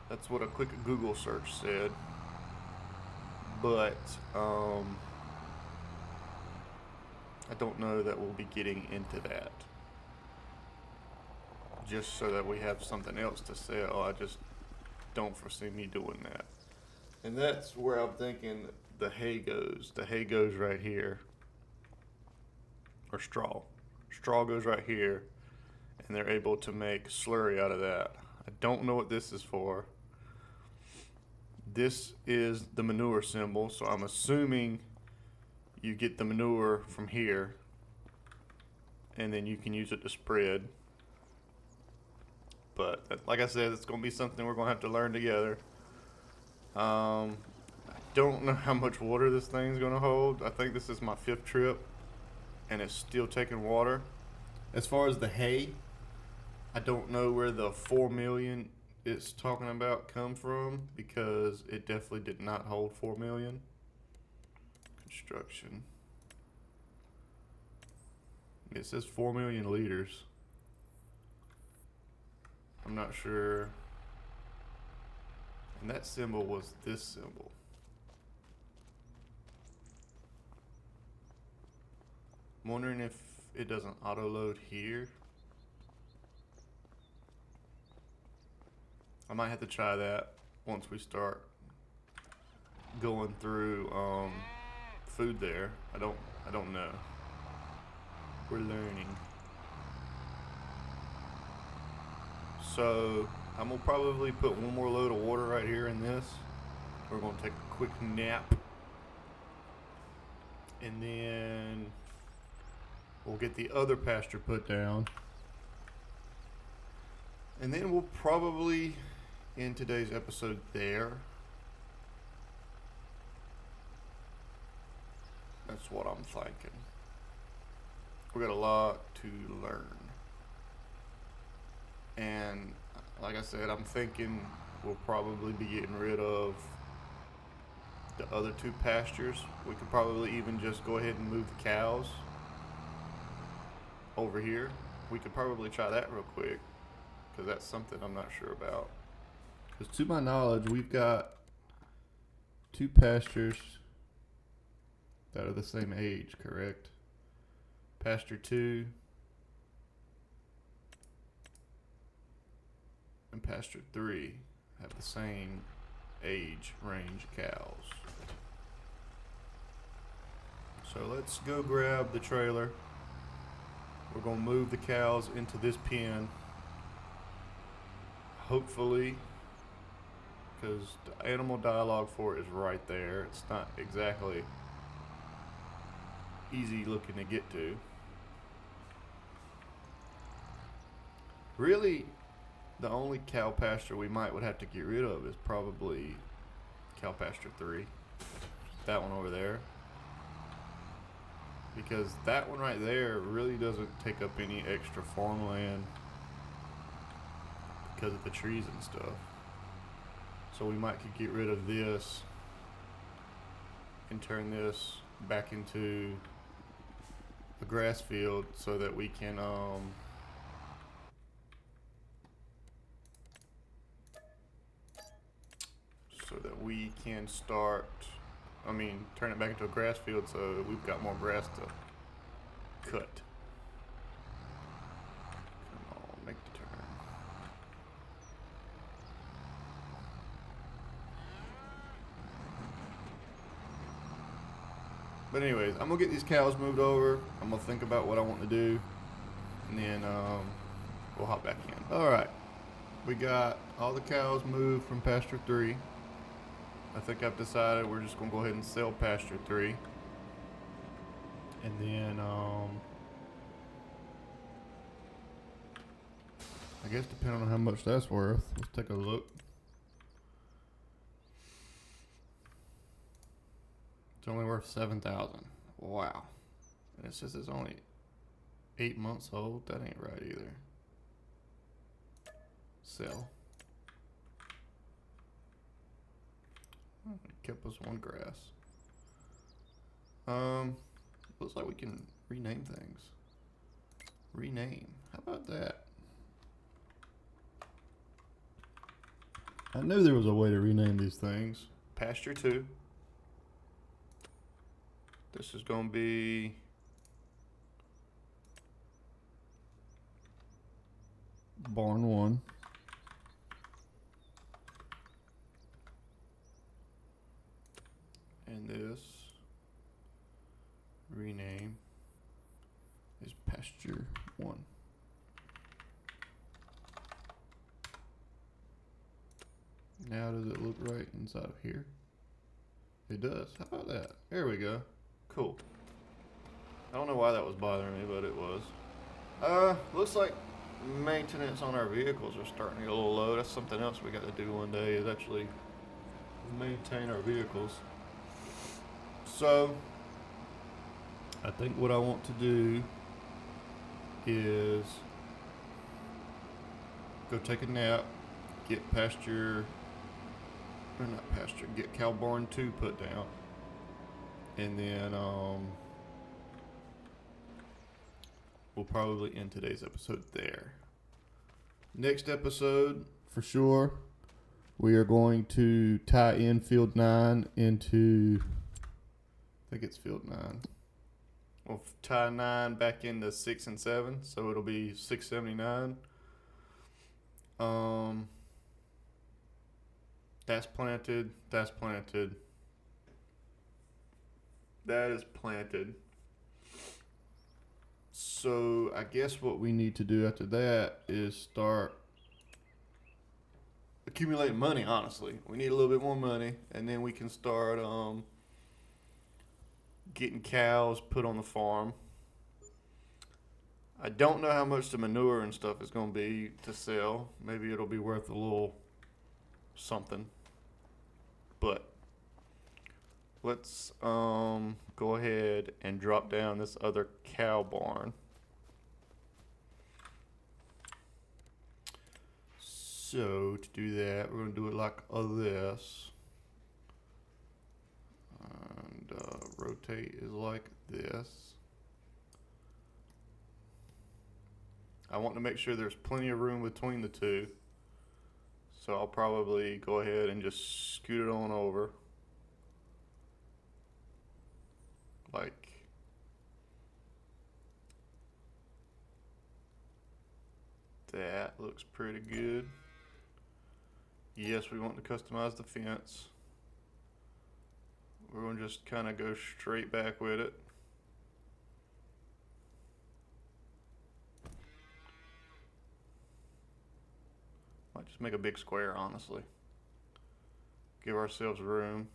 Speaker 1: That's what a quick Google search said. But I don't know that we'll be getting into that. Just so that we have something else to sell. I just don't foresee me doing that. And that's where I'm thinking the hay goes. The hay goes right here. Or straw.
Speaker 2: Straw goes right here, and they're able to make slurry out of that. I don't know what this is for. This is the manure symbol, so I'm assuming you get the manure from here, and then you can use it to spread. But like I said, it's going to be something we're going to have to learn together. I don't know how much water this thing's going to hold. I think this is my 5th trip, and it's still taking water. As far as the hay, I don't know where the 4 million it's talking about come from, because it definitely did not hold 4 million. Construction. It says 4 million liters. I'm not sure. And that symbol was this symbol. I'm wondering if it doesn't auto load here. I might have to try that once we start going through food there. I don't know. We're learning. So I'm gonna probably put one more load of water right here in this. We're gonna take a quick nap, and then we'll get the other pasture put down, and then we'll probably end today's episode there. That's what I'm thinking. We got a lot to learn. And like I said, I'm thinking we'll probably be getting rid of the other 2 pastures. We could probably even just go ahead and move the cows over here. We could probably try that real quick, because that's something I'm not sure about. Because to my knowledge, we've got 2 pastures that are the same age, correct? Pasture 2 and pasture 3 have the same age range cows. So let's go grab the trailer. We're gonna move the cows into this pen. Hopefully, because the animal dialogue for it is right there. It's not exactly easy looking to get to. Really, the only cow pasture we would have to get rid of is probably cow pasture 3. That one over there. Because that one right there really doesn't take up any extra farmland because of the trees and stuff. So we might could get rid of this and turn this back into a grass field so that we can start, turn it back into a grass field so we've got more grass to cut. Come on, make the turn. But anyways, I'm gonna get these cows moved over. I'm gonna think about what I want to do, and then we'll hop back in. All right, we got all the cows moved from pasture 3. I think I've decided we're just gonna go ahead and sell pasture 3, and then I guess depending on how much that's worth, let's take a look. It's only worth 7,000. Wow. And it says it's only 8 months old. That ain't right either. Sell. It kept us one grass. Looks like we can rename things. Rename. How about that? I knew there was a way to rename these things. Pasture 2. This is going to be Barn 1. And this rename is Pasture
Speaker 1: pasture 1. Now does it look right inside of here? It does. How about that? There we go. Cool. I don't know why that was bothering me, but it was. Looks like maintenance on our vehicles are starting to get a little low. That's something else we got to do one day, is actually maintain our vehicles. So, I think what I want to do is go take a nap, get get cow barn 2 put down, and then we'll probably end today's episode there. Next episode, for sure, we are going to tie in field 9 into, I think it's field 9. We'll tie 9 back into 6 and 7, so it'll be 679. That's planted. That's planted. That is planted. So I guess what we need to do after that is start accumulating money, honestly. We need a little bit more money, and then we can start getting cows put on the farm. I don't know how much the manure and stuff is going to be to sell. Maybe it'll be worth a little something. But let's go ahead and drop down this other cow barn. So to do that, we're going to do it like this. And rotate is like this. I want to make sure there's plenty of room between the two. So I'll probably go ahead and just scoot it on over. Like that. Looks pretty good. Yes, we want to customize the fence. We're going to just kind of go straight back with it. Might just make a big square, honestly. Give ourselves room.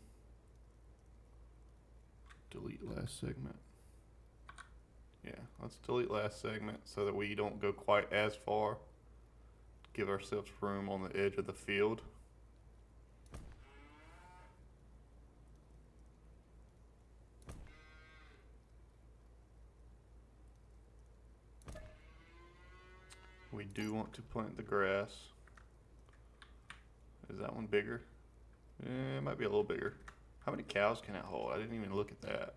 Speaker 1: Delete last segment. Yeah, let's delete last segment so that we don't go quite as far. Give ourselves room on the edge of the field. We do want to plant the grass. Is that one bigger? It might be a little bigger. How many cows can it hold? I didn't even look at that.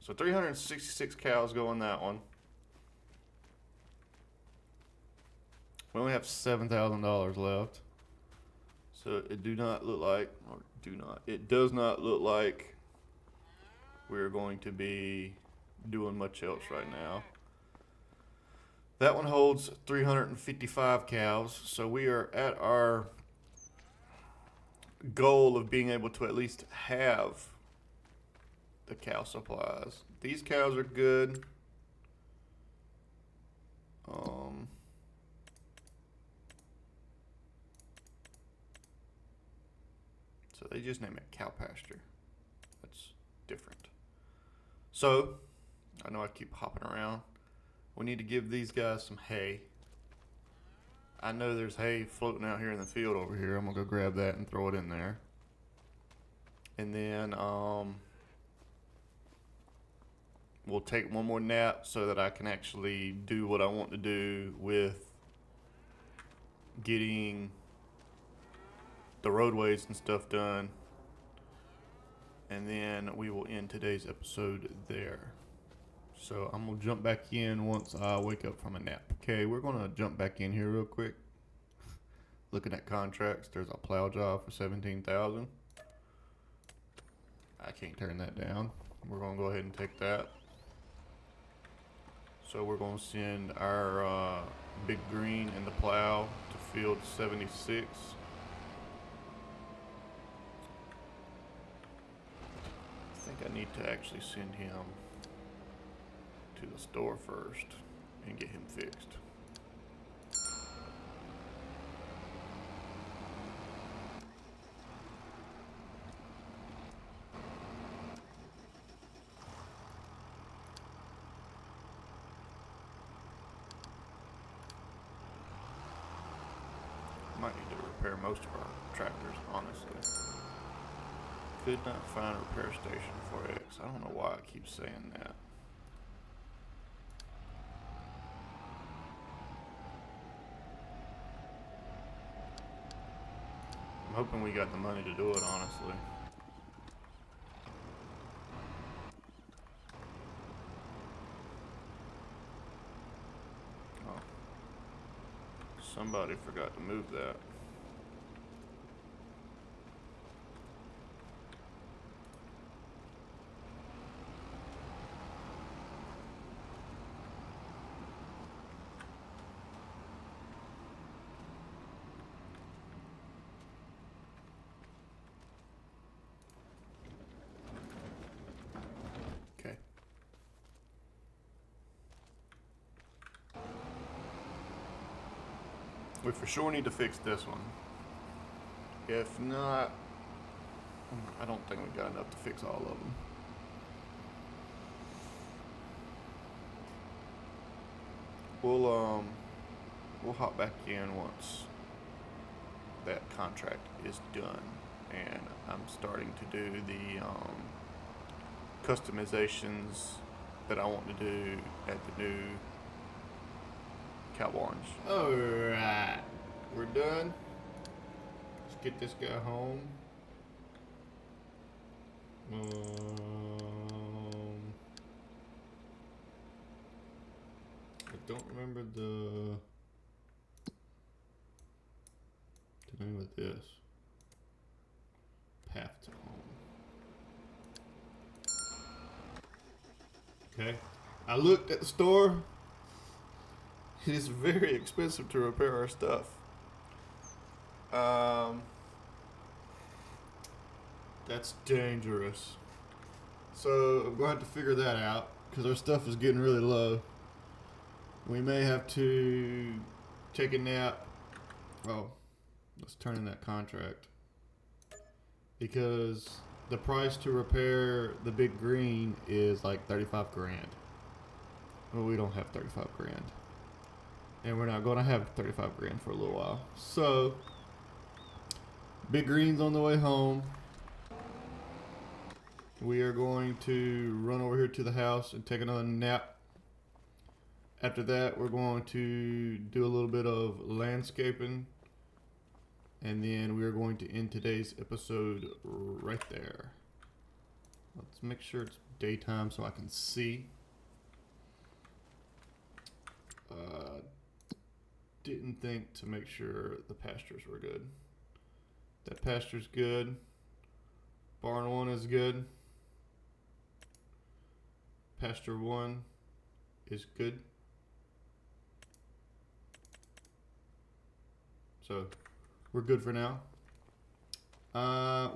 Speaker 1: So 366 cows go on that one. We only have $7,000 left. So it do not look like, or do not, it does not look like we're going to be doing much else right now. That one holds 355 cows, so we are at our goal of being able to at least have the cow supplies. These cows are good. So they just name it cow pasture. That's different. So, I know I keep hopping around. We need to give these guys some hay. I know there's hay floating out here in the field over here. I'm gonna go grab that and throw it in there. And then we'll take one more nap so that I can actually do what I want to do with getting the roadways and stuff done. And then we will end today's episode there. So I'm going to jump back in once I wake up from a nap. Okay, we're going to jump back in here real quick. Looking at contracts, there's a plow job for $17,000. I can't turn that down. We're going to go ahead and take that. So we're going to send our big green and the plow to field 76. I think I need to actually send him
Speaker 2: to the store first and get him fixed. Might need to repair most of our tractors, honestly. Could not find a repair station for X. I don't know why I keep saying that. I'm hoping we got the money to do it, honestly. Oh. Somebody forgot to move that. Okay. We for sure need to fix this one. If not, I don't think we got enough to fix all of them. We'll hop back in once that contract is done, and I'm starting to do the customizations that I want to do at the new cow barns.
Speaker 1: Alright, we're done. Let's get this guy home. I don't remember the name of this. Path to home. Okay. I looked at the store. It is very expensive to repair our stuff. That's dangerous. So I'm going to have to figure that out because our stuff is getting really low. We may have to take a nap. Oh, let's turn in that contract. Because the price to repair the big green is like 35 grand. Well, we don't have 35 grand. And we're not going to have 35 grand for a little while. So, big green's on the way home. We are going to run over here to the house and take another nap. After that, we're going to do a little bit of landscaping. And then we are going to end today's episode right there. Let's make sure it's daytime so I can see. Didn't think to make sure the pastures were good. That pasture's good. Barn 1 is good. Pasture 1 is good. So we're good for now.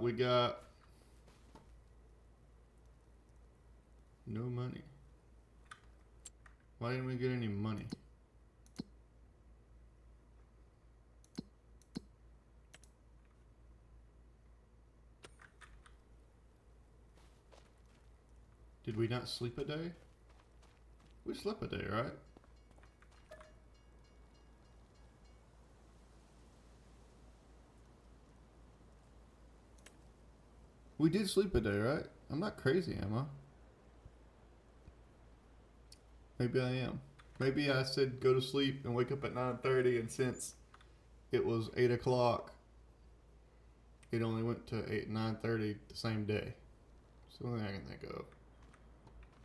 Speaker 1: We got no money. Why didn't we get any money? Did we not sleep a day? We slept a day, right? We did sleep a day, right? I'm not crazy, am I? Maybe I am. Maybe I said go to sleep and wake up at 9:30, and since it was 8 o'clock, it only went to 9:30 the same day. It's the only thing I can think of.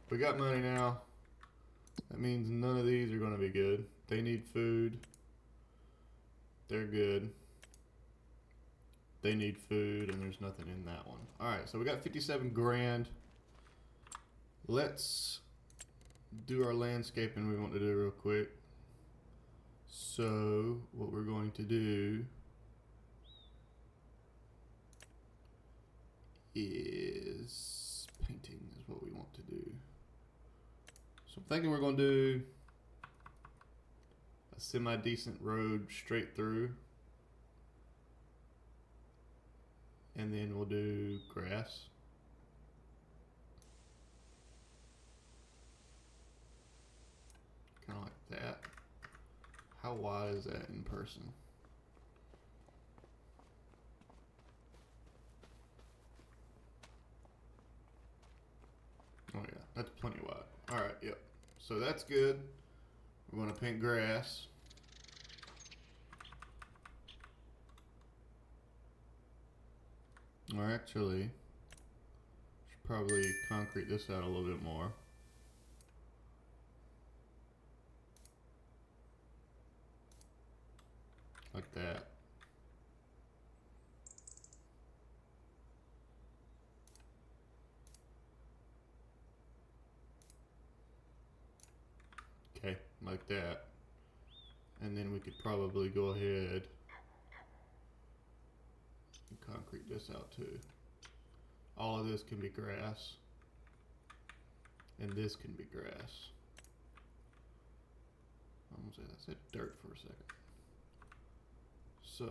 Speaker 1: We got money now. That means none of these are going to be good. They need food. They're good. They need food, and there's nothing in that one. All right, so we got 57 grand. Let's do our landscaping we want to do real quick. So what we're going to do is painting is what we want to do. So I'm thinking we're going to do a semi-decent road straight through. And then we'll do grass. Kind of like that. How wide is that in person? Oh yeah, that's plenty wide. Alright, yep. So that's good. We're going to paint grass. Or actually, should probably concrete this out a little bit more. Like that. Okay, like that. And then we could probably go ahead and concrete this out too. All of this can be grass. And this can be grass. I said dirt for a second. So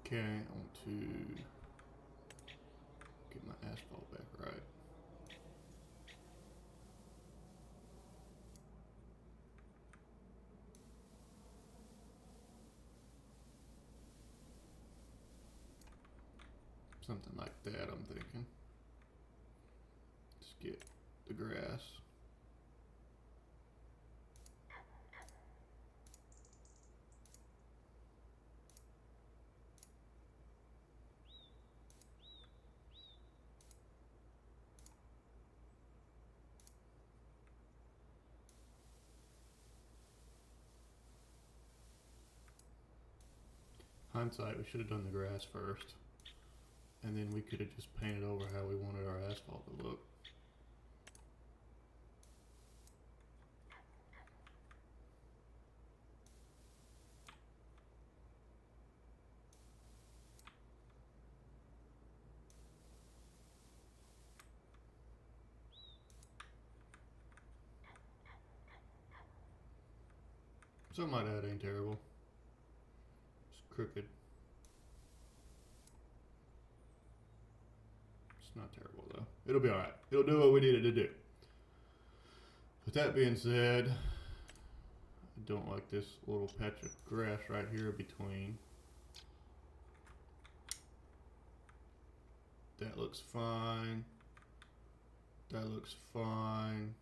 Speaker 1: okay, I want to get my asphalt back right. Something like that, I'm thinking. Just get the grass. Hindsight, we should have done the grass first. And then we could have just painted over how we wanted our asphalt to look. Something like that ain't terrible. It's crooked. It's not terrible though. It'll be alright. It'll do what we need it to do. With that being said, I don't like this little patch of grass right here between. That looks fine. That looks fine.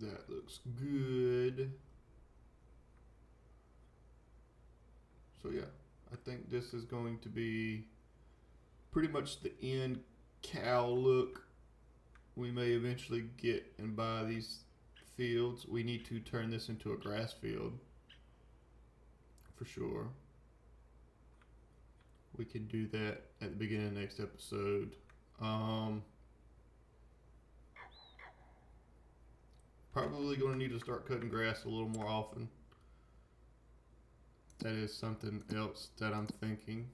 Speaker 1: That looks good. So yeah, I think this is going to be pretty much the end cow look we may eventually get and buy these fields. We need to turn this into a grass field for sure. We can do that at the beginning of the next episode. Probably going to need to start cutting grass a little more often. That is something else that I'm thinking.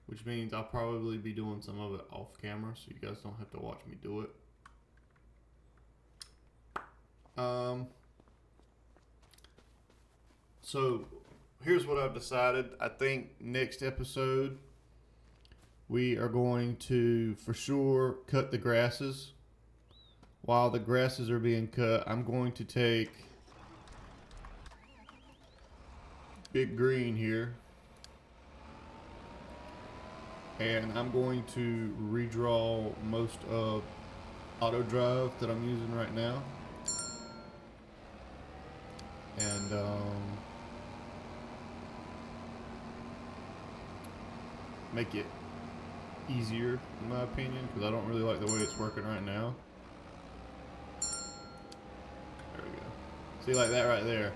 Speaker 1: Which means I'll probably be doing some of it off camera so you guys don't have to watch me do it. So here's what I've decided. I think next episode we are going to for sure cut the grasses. while the grasses are being cut, I'm going to take Big Green here, and I'm going to redraw most of auto drive that I'm using right now, and make it easier in my opinion, because I don't really like the way it's working right now. There we go. See, like that right there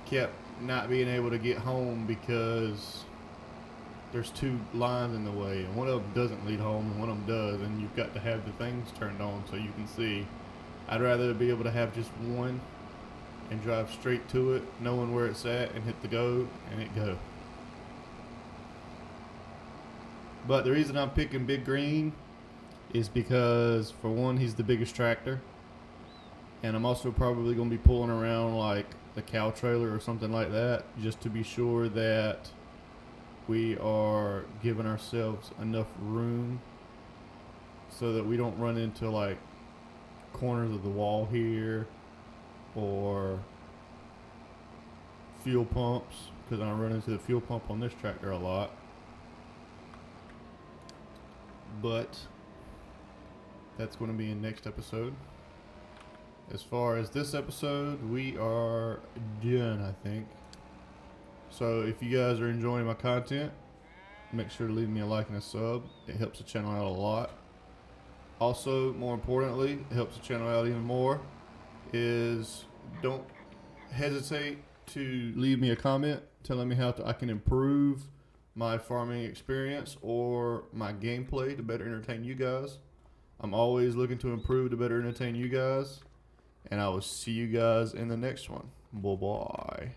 Speaker 1: kept not being able to get home because there's two lines in the way, and one of them doesn't lead home and one of them does, and you've got to have the things turned on so you can see. I'd rather be able to have just one and drive straight to it, knowing where it's at, and hit the go, and it go. But the reason I'm picking Big Green is because, for one, he's the biggest tractor, and I'm also probably going to be pulling around like the cow trailer or something like that, just to be sure that we are giving ourselves enough room so that we don't run into like corners of the wall here or fuel pumps, because I run into the fuel pump on this tractor a lot. But that's going to be in next episode. As far as this episode, we are done, I think. So if you guys are enjoying my content, make sure to leave me a like and a sub. It helps the channel out a lot. Also, more importantly, it helps the channel out even more, is don't hesitate to leave me a comment telling me how I can improve my farming experience or my gameplay to better entertain you guys. I'm always looking to improve to better entertain you guys, and I will see you guys in the next one. Bye bye.